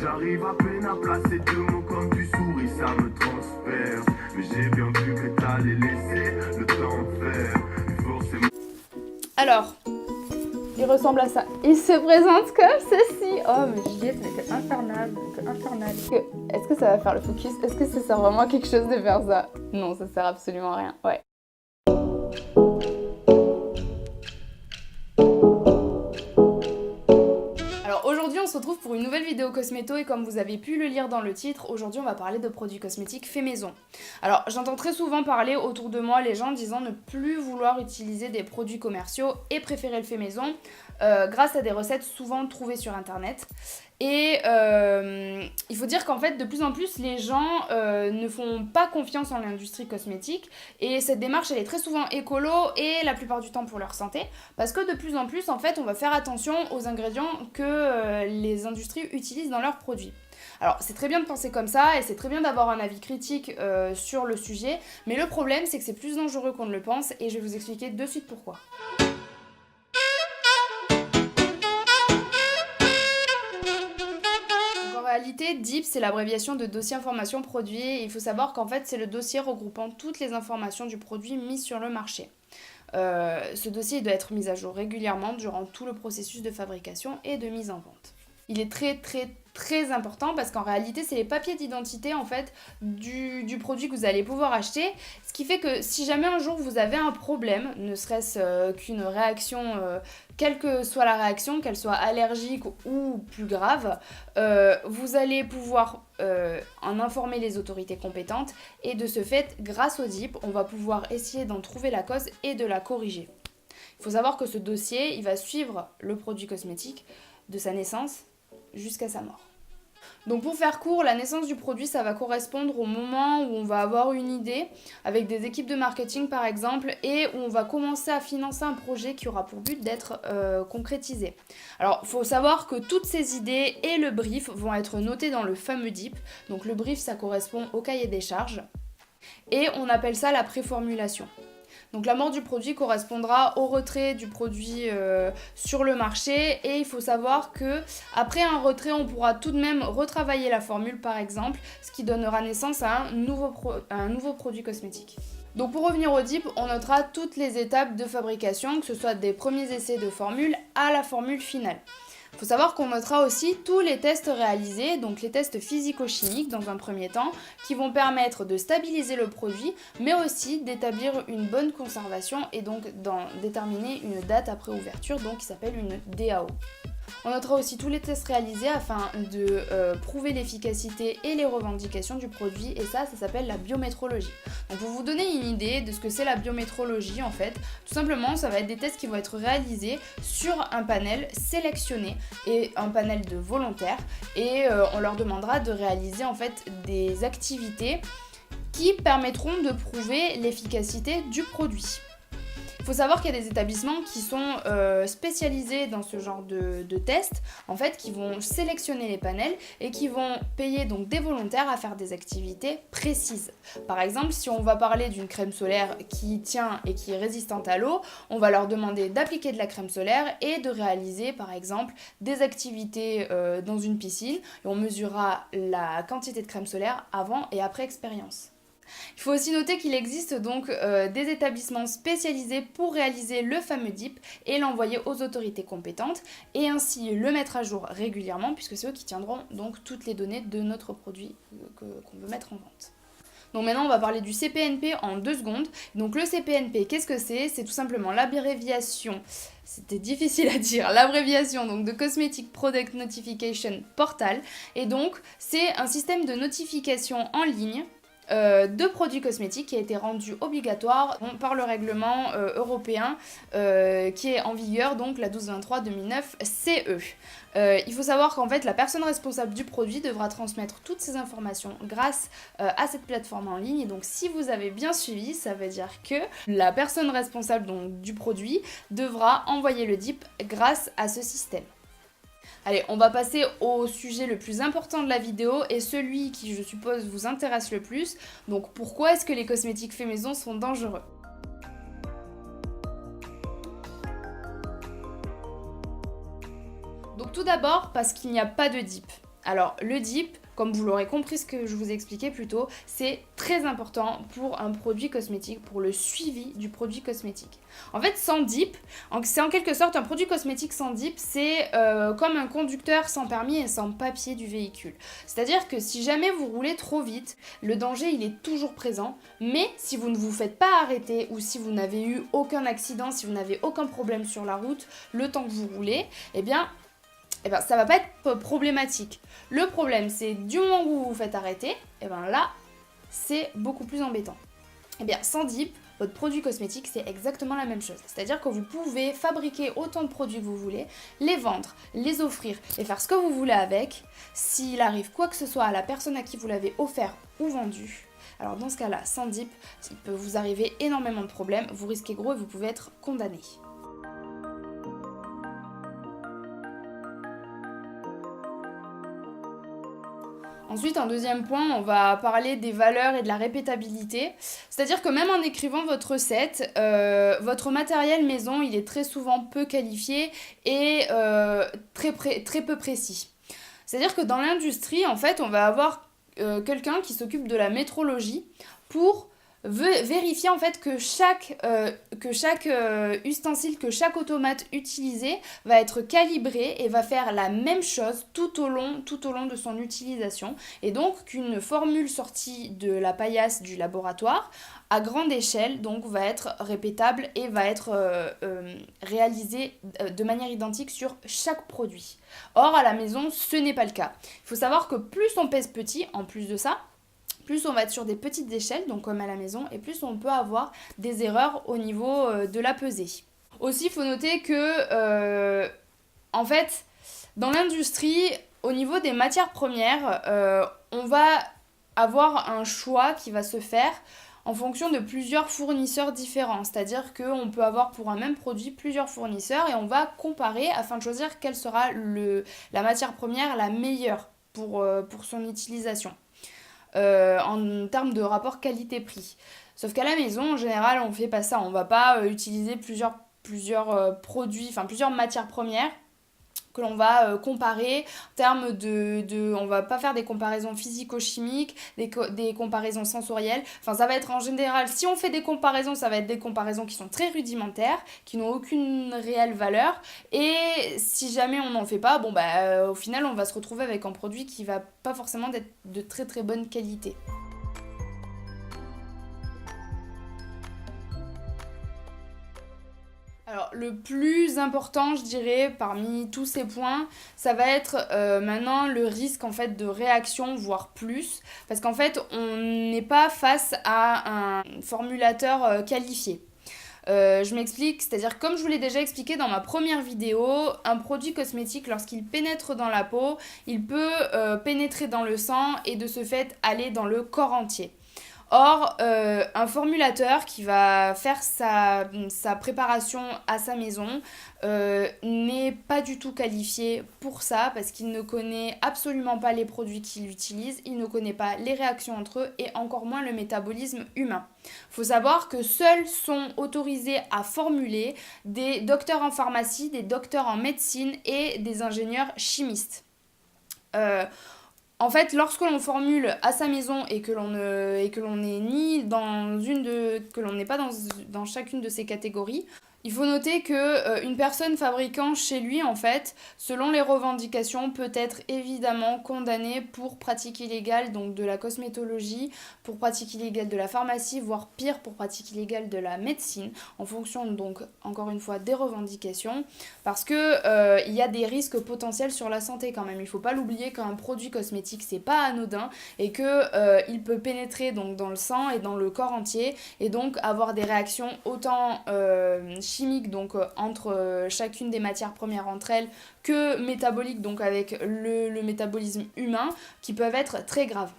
J'arrive à peine à placer deux mots comme tu souris, ça me transperce. Mais j'ai bien vu que t'allais laisser le temps faire. Forcément. Alors, il ressemble à ça. Il se présente comme ceci. Oh, mais Juliette, mais c'est infernal. C'est infernal. Est-ce que ça va faire le focus? Est-ce que ça sert vraiment à quelque chose de faire ça? Non, ça sert absolument à rien. Ouais. Aujourd'hui on se retrouve pour une nouvelle vidéo cosméto et comme vous avez pu le lire dans le titre, aujourd'hui on va parler de produits cosmétiques faits maison. Alors j'entends très souvent parler autour de moi les gens disant ne plus vouloir utiliser des produits commerciaux et préférer le fait maison grâce à des recettes souvent trouvées sur internet. Et il faut dire qu'en fait de plus en plus les gens ne font pas confiance en l'industrie cosmétique et cette démarche elle est très souvent écolo et la plupart du temps pour leur santé parce que de plus en plus en fait on va faire attention aux ingrédients que les industries utilisent dans leurs produits. Alors c'est très bien de penser comme ça et c'est très bien d'avoir un avis critique sur le sujet, mais le problème c'est que c'est plus dangereux qu'on ne le pense et je vais vous expliquer de suite pourquoi. En réalité, DIP, c'est l'abréviation de dossier information produit et il faut savoir qu'en fait, c'est le dossier regroupant toutes les informations du produit mis sur le marché. Ce dossier doit être mis à jour régulièrement durant tout le processus de fabrication et de mise en vente. Il est très important parce qu'en réalité, c'est les papiers d'identité en fait du produit que vous allez pouvoir acheter. Ce qui fait que si jamais un jour vous avez un problème, ne serait-ce qu'une réaction, quelle que soit la réaction, qu'elle soit allergique ou plus grave, vous allez pouvoir en informer les autorités compétentes et de ce fait, grâce au DIP, on va pouvoir essayer d'en trouver la cause et de la corriger. Il faut savoir que ce dossier, il va suivre le produit cosmétique de sa naissance jusqu'à sa mort. Donc pour faire court, la naissance du produit, ça va correspondre au moment où on va avoir une idée, avec des équipes de marketing par exemple, et où on va commencer à financer un projet qui aura pour but d'être concrétisé. Alors il faut savoir que toutes ces idées et le brief vont être notés dans le fameux DIP. Donc le brief, ça correspond au cahier des charges, et on appelle ça la préformulation. Donc la mort du produit correspondra au retrait du produit sur le marché et il faut savoir que après un retrait, on pourra tout de même retravailler la formule par exemple, ce qui donnera naissance à un nouveau produit cosmétique. Donc pour revenir au DIP, on notera toutes les étapes de fabrication, que ce soit des premiers essais de formule à la formule finale. Il faut savoir qu'on notera aussi tous les tests réalisés, donc les tests physico-chimiques dans un premier temps, qui vont permettre de stabiliser le produit, mais aussi d'établir une bonne conservation et donc d'en déterminer une date après ouverture, donc qui s'appelle une DAO. On notera aussi tous les tests réalisés afin de prouver l'efficacité et les revendications du produit et ça s'appelle la biométrologie. Donc pour vous donner une idée de ce que c'est la biométrologie en fait, tout simplement ça va être des tests qui vont être réalisés sur un panel sélectionné et un panel de volontaires et on leur demandera de réaliser en fait des activités qui permettront de prouver l'efficacité du produit. Il faut savoir qu'il y a des établissements qui sont spécialisés dans ce genre de tests, en fait, qui vont sélectionner les panels et qui vont payer donc des volontaires à faire des activités précises. Par exemple, si on va parler d'une crème solaire qui tient et qui est résistante à l'eau, on va leur demander d'appliquer de la crème solaire et de réaliser, par exemple, des activités dans une piscine et on mesurera la quantité de crème solaire avant et après expérience. Il faut aussi noter qu'il existe donc des établissements spécialisés pour réaliser le fameux DIP et l'envoyer aux autorités compétentes et ainsi le mettre à jour régulièrement puisque c'est eux qui tiendront donc toutes les données de notre produit qu'on veut mettre en vente. Donc maintenant on va parler du CPNP en 2 secondes. Donc le CPNP, qu'est-ce que c'est? C'est tout simplement l'abréviation, c'était difficile à dire, l'abréviation donc de Cosmetic Product Notification Portal et donc c'est un système de notification en ligne de produits cosmétiques qui a été rendu obligatoire par le règlement européen qui est en vigueur, donc la 1223/2009 CE. Il faut savoir qu'en fait la personne responsable du produit devra transmettre toutes ces informations grâce à cette plateforme en ligne et donc si vous avez bien suivi, ça veut dire que la personne responsable donc, du produit devra envoyer le DIP grâce à ce système. Allez, on va passer au sujet le plus important de la vidéo et celui qui, je suppose, vous intéresse le plus. Donc, pourquoi est-ce que les cosmétiques faits maison sont dangereux? Donc, tout d'abord, parce qu'il n'y a pas de DIP. Alors le DIP, comme vous l'aurez compris ce que je vous ai expliqué plus tôt, c'est très important pour un produit cosmétique, pour le suivi du produit cosmétique. En fait, sans DIP, c'est en quelque sorte un produit cosmétique sans DIP, c'est comme un conducteur sans permis et sans papier du véhicule. C'est-à-dire que si jamais vous roulez trop vite, le danger il est toujours présent, mais si vous ne vous faites pas arrêter ou si vous n'avez eu aucun accident, si vous n'avez aucun problème sur la route, le temps que vous roulez, eh bien ça va pas être problématique. Le problème, c'est du moment où vous vous faites arrêter, et bien là, c'est beaucoup plus embêtant. Et bien, sans DIP, votre produit cosmétique, c'est exactement la même chose. C'est-à-dire que vous pouvez fabriquer autant de produits que vous voulez, les vendre, les offrir et faire ce que vous voulez avec. S'il arrive quoi que ce soit à la personne à qui vous l'avez offert ou vendu, alors dans ce cas-là, sans DIP, il peut vous arriver énormément de problèmes, vous risquez gros et vous pouvez être condamné. Ensuite, un deuxième point, on va parler des valeurs et de la répétabilité. C'est-à-dire que même en écrivant votre recette, votre matériel maison, il est très souvent peu qualifié et très peu précis. C'est-à-dire que dans l'industrie, en fait, on va avoir quelqu'un qui s'occupe de la métrologie pour vérifier en fait que chaque ustensile, que chaque automate utilisé va être calibré et va faire la même chose tout au long de son utilisation. Et donc qu'une formule sortie de la paillasse du laboratoire à grande échelle donc va être répétable et va être réalisée de manière identique sur chaque produit. Or à la maison ce n'est pas le cas. Il faut savoir que plus on pèse petit, en plus de ça, plus on va être sur des petites échelles, donc comme à la maison, et plus on peut avoir des erreurs au niveau de la pesée. Aussi, il faut noter que, en fait, dans l'industrie, au niveau des matières premières, on va avoir un choix qui va se faire en fonction de plusieurs fournisseurs différents. C'est-à-dire qu'on peut avoir pour un même produit plusieurs fournisseurs et on va comparer afin de choisir quelle sera la matière première la meilleure pour son utilisation. En termes de rapport qualité-prix. Sauf qu'à la maison, en général, on fait pas ça. On va pas utiliser plusieurs produits, enfin plusieurs matières premières que l'on va comparer en termes on va pas faire des comparaisons physico-chimiques, des comparaisons sensorielles. Enfin, ça va être en général, si on fait des comparaisons, ça va être des comparaisons qui sont très rudimentaires, qui n'ont aucune réelle valeur. Et si jamais on n'en fait pas, au final, on va se retrouver avec un produit qui va pas forcément être de très très bonne qualité. Alors, le plus important, je dirais, parmi tous ces points, ça va être maintenant le risque en fait de réaction, voire plus, parce qu'en fait, on n'est pas face à un formulateur qualifié. Je m'explique, c'est-à-dire comme je vous l'ai déjà expliqué dans ma première vidéo, un produit cosmétique, lorsqu'il pénètre dans la peau, il peut pénétrer dans le sang et de ce fait aller dans le corps entier. Or, un formulateur qui va faire sa préparation à sa maison n'est pas du tout qualifié pour ça parce qu'il ne connaît absolument pas les produits qu'il utilise, il ne connaît pas les réactions entre eux et encore moins le métabolisme humain. Il faut savoir que seuls sont autorisés à formuler des docteurs en pharmacie, des docteurs en médecine et des ingénieurs chimistes. En fait, lorsque l'on formule à sa maison et que l'on n'est ni dans que l'on n'est pas dans chacune de ces catégories, il faut noter que une personne fabriquant chez lui, en fait, selon les revendications, peut être évidemment condamnée pour pratique illégale, donc de la cosmétologie, pour pratique illégale de la pharmacie, voire pire, pour pratique illégale de la médecine, en fonction donc, encore une fois, des revendications, parce que il y a des risques potentiels sur la santé quand même. Il ne faut pas l'oublier qu'un produit cosmétique, c'est pas anodin, et que il peut pénétrer donc, dans le sang et dans le corps entier, et donc avoir des réactions autant chimiques donc entre chacune des matières premières entre elles que métaboliques donc avec le métabolisme humain qui peuvent être très graves.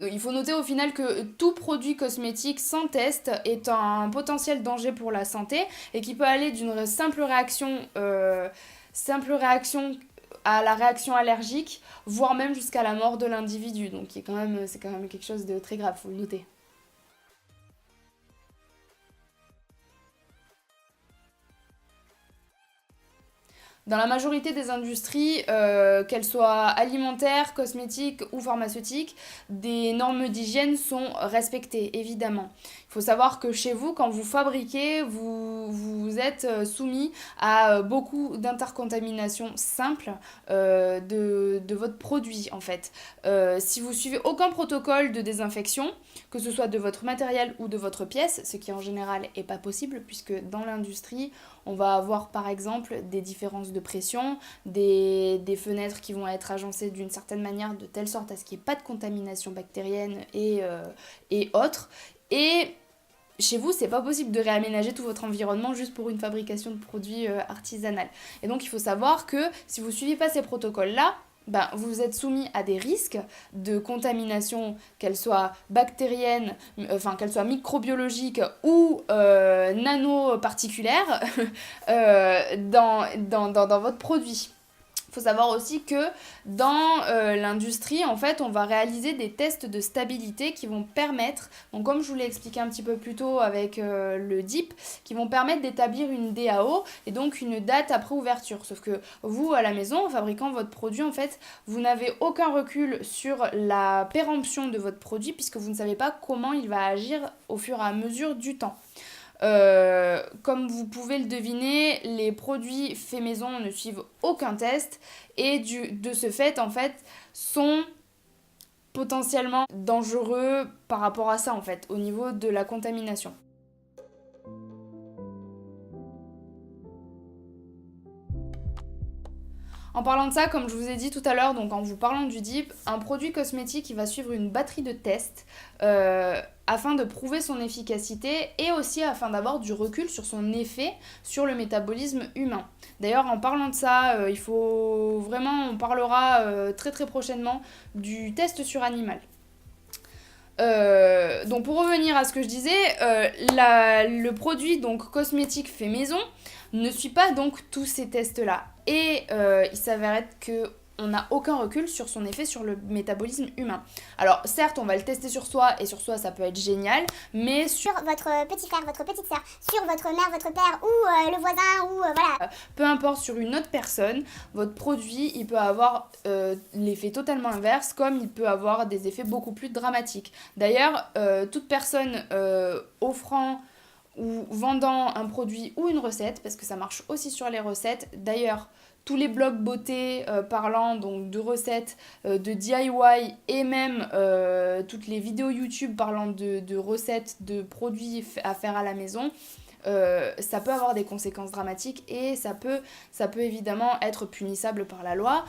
Il faut noter au final que tout produit cosmétique sans test est un potentiel danger pour la santé et qui peut aller d'une simple réaction à la réaction allergique, voire même jusqu'à la mort de l'individu. Donc c'est quand même quelque chose de très grave, faut le noter. Dans la majorité des industries, qu'elles soient alimentaires, cosmétiques ou pharmaceutiques, des normes d'hygiène sont respectées, évidemment. Il faut savoir que chez vous, quand vous fabriquez, vous êtes soumis à beaucoup d'intercontaminations simples de votre produit, en fait. Si vous suivez aucun protocole de désinfection, que ce soit de votre matériel ou de votre pièce, ce qui en général n'est pas possible, puisque dans l'industrie, on va avoir par exemple des différences de pression, des fenêtres qui vont être agencées d'une certaine manière, de telle sorte à ce qu'il n'y ait pas de contamination bactérienne et autres. Et chez vous, c'est pas possible de réaménager tout votre environnement juste pour une fabrication de produits artisanaux. Et donc il faut savoir que si vous ne suivez pas ces protocoles-là, ben, vous êtes soumis à des risques de contamination, qu'elles soient bactériennes, qu'elles soient microbiologiques ou nanoparticulaires dans votre produit. Il faut savoir aussi que dans l'industrie, en fait, on va réaliser des tests de stabilité qui vont permettre, donc comme je vous l'ai expliqué un petit peu plus tôt avec le DIP, qui vont permettre d'établir une DAO et donc une date après ouverture. Sauf que vous, à la maison, en fabriquant votre produit, en fait, vous n'avez aucun recul sur la péremption de votre produit puisque vous ne savez pas comment il va agir au fur et à mesure du temps. Comme vous pouvez le deviner, les produits faits maison ne suivent aucun test et de ce fait, en fait, sont potentiellement dangereux par rapport à ça, en fait, au niveau de la contamination. En parlant de ça, comme je vous ai dit tout à l'heure, donc en vous parlant du DIP, un produit cosmétique il va suivre une batterie de tests afin de prouver son efficacité et aussi afin d'avoir du recul sur son effet sur le métabolisme humain. D'ailleurs, en parlant de ça, on parlera très très prochainement du test sur animal. Donc pour revenir à ce que je disais, le produit donc cosmétique fait maison ne suit pas donc tous ces tests-là. Et il s'avère être qu'on n'a aucun recul sur son effet sur le métabolisme humain. Alors certes, on va le tester sur soi, et sur soi ça peut être génial, mais sur votre petit frère, votre petite soeur, sur votre mère, votre père, ou le voisin, ou voilà. Peu importe, sur une autre personne, votre produit, il peut avoir l'effet totalement inverse, comme il peut avoir des effets beaucoup plus dramatiques. D'ailleurs, toute personne offrant ou vendant un produit ou une recette, parce que ça marche aussi sur les recettes. D'ailleurs, tous les blogs beauté parlant donc de recettes, de DIY et même toutes les vidéos YouTube parlant de recettes, de produits à faire à la maison, ça peut avoir des conséquences dramatiques et ça peut évidemment être punissable par la loi.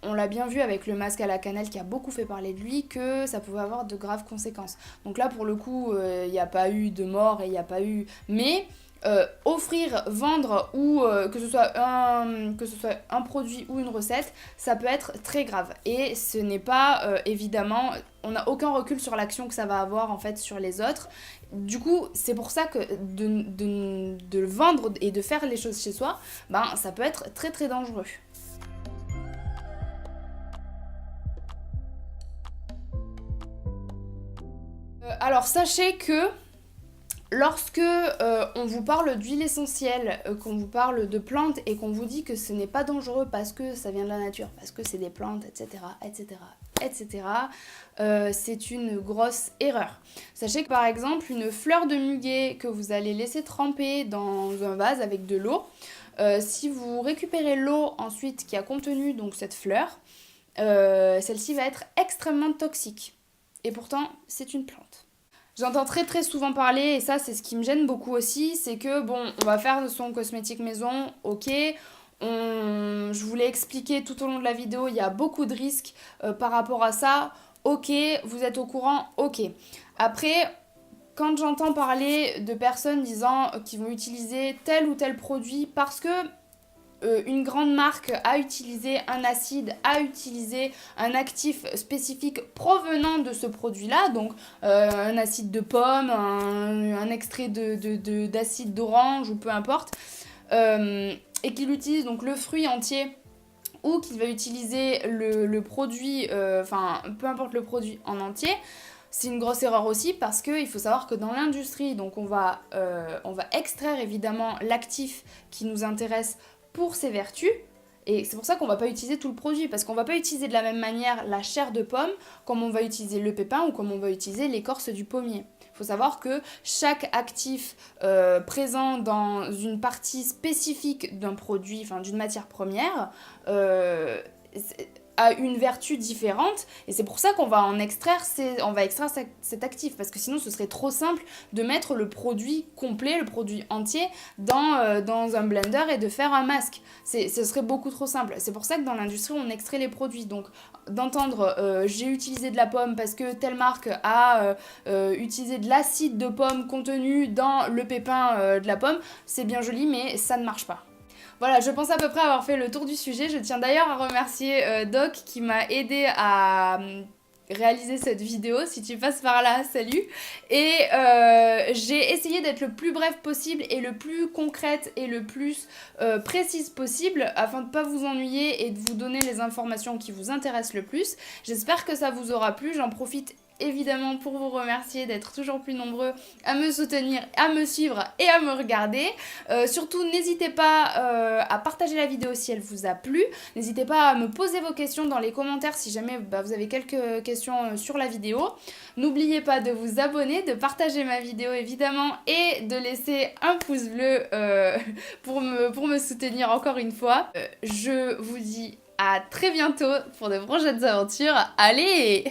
On l'a bien vu avec le masque à la cannelle qui a beaucoup fait parler de lui, que ça pouvait avoir de graves conséquences. Donc là, pour le coup, il n'y a pas eu de mort et il n'y a pas eu... Mais offrir, vendre ou que ce soit un produit ou une recette, ça peut être très grave. Et ce n'est pas, évidemment, on n'a aucun recul sur l'action que ça va avoir en fait sur les autres. Du coup, c'est pour ça que de le vendre et de faire les choses chez soi, ben, ça peut être très très dangereux. Alors sachez que lorsque on vous parle d'huile essentielle, qu'on vous parle de plantes et qu'on vous dit que ce n'est pas dangereux parce que ça vient de la nature, parce que c'est des plantes, etc., c'est une grosse erreur. Sachez que par exemple, une fleur de muguet que vous allez laisser tremper dans un vase avec de l'eau, si vous récupérez l'eau ensuite qui a contenu donc cette fleur, celle-ci va être extrêmement toxique. Et pourtant, c'est une plante. J'entends très très souvent parler, et ça c'est ce qui me gêne beaucoup aussi, c'est que bon, on va faire de son cosmétique maison, ok, je vous l'ai expliqué tout au long de la vidéo, il y a beaucoup de risques par rapport à ça, ok, vous êtes au courant, ok. Après, quand j'entends parler de personnes disant qu'ils vont utiliser tel ou tel produit parce que une grande marque a utilisé un acide, a utilisé un actif spécifique provenant de ce produit-là, donc un acide de pomme, un extrait d'acide d'orange ou peu importe, et qu'il utilise donc le fruit entier ou qu'il va utiliser le produit, peu importe le produit en entier. C'est une grosse erreur aussi parce qu'il faut savoir que dans l'industrie, donc on va extraire évidemment l'actif qui nous intéresse pour ses vertus. Et c'est pour ça qu'on va pas utiliser tout le produit, parce qu'on va pas utiliser de la même manière la chair de pomme comme on va utiliser le pépin ou comme on va utiliser l'écorce du pommier. Il faut savoir que chaque actif présent dans une partie spécifique d'un produit, enfin d'une matière première, a une vertu différente, et c'est pour ça qu'on va extraire cet actif, parce que sinon ce serait trop simple de mettre le produit complet, le produit entier dans un blender et de faire un masque. Ce serait beaucoup trop simple. C'est pour ça que dans l'industrie on extrait les produits. Donc d'entendre j'ai utilisé de la pomme parce que telle marque a utilisé de l'acide de pomme contenu dans le pépin de la pomme, c'est bien joli mais ça ne marche pas. Voilà, je pense à peu près avoir fait le tour du sujet. Je tiens d'ailleurs à remercier Doc qui m'a aidé à réaliser cette vidéo. Si tu passes par là, salut. Et j'ai essayé d'être le plus bref possible et le plus concrète et le plus précise possible afin de ne pas vous ennuyer et de vous donner les informations qui vous intéressent le plus. J'espère que ça vous aura plu. J'en profite évidemment pour vous remercier d'être toujours plus nombreux à me soutenir, à me suivre et à me regarder. Surtout n'hésitez pas à partager la vidéo si elle vous a plu. N'hésitez pas à me poser vos questions dans les commentaires si jamais vous avez quelques questions sur la vidéo. N'oubliez pas de vous abonner, de partager ma vidéo évidemment et de laisser un pouce bleu pour me soutenir encore une fois. Je vous dis à très bientôt pour de prochaines aventures. Allez!